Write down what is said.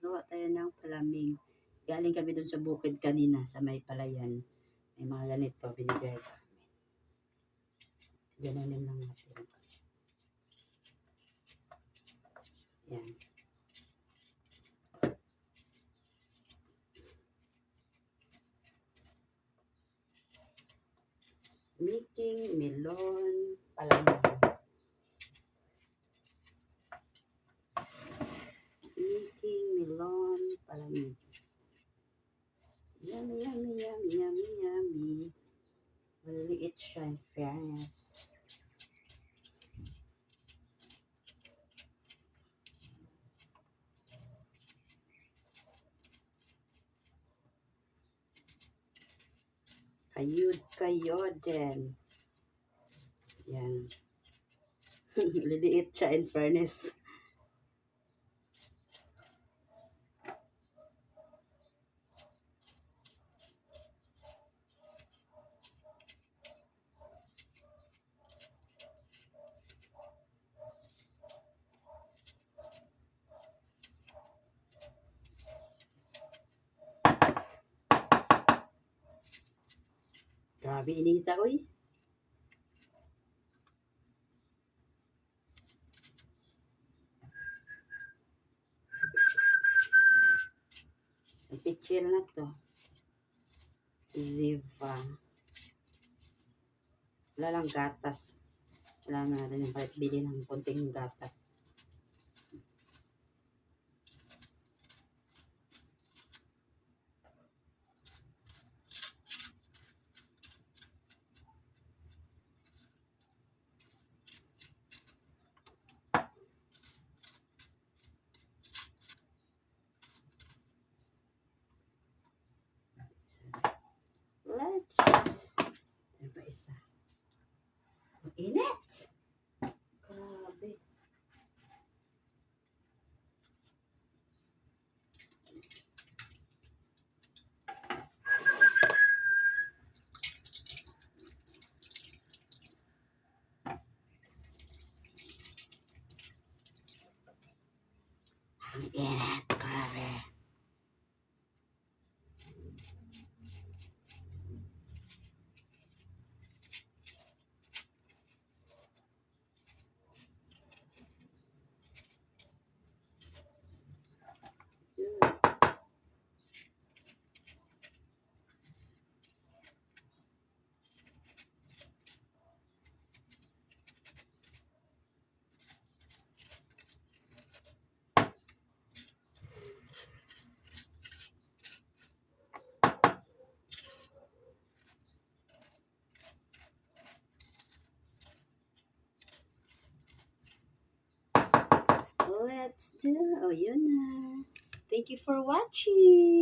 gawa tayo ng palamig. Galing kami dun sa bukid kanina, sa may palayan. May mga ganito, binigay sa amin. Ganonin lang natin. Yan. Making melon palamig. Making melon palamig. Yummy, yummy, yummy, yummy, yummy. Maliit siya in fairness. Kayod-kayoden. Yan. Liliit siya in fairness. Grabe inita, oy. Ang picture na to. Ziva. Wala lang gatas. Wala na natin yung palit bili ng konting gatas. Let's. Ano pa isa? Ang init! Grabe. Ang init. Grabe. Let's do. Oh, yun na. Thank you for watching.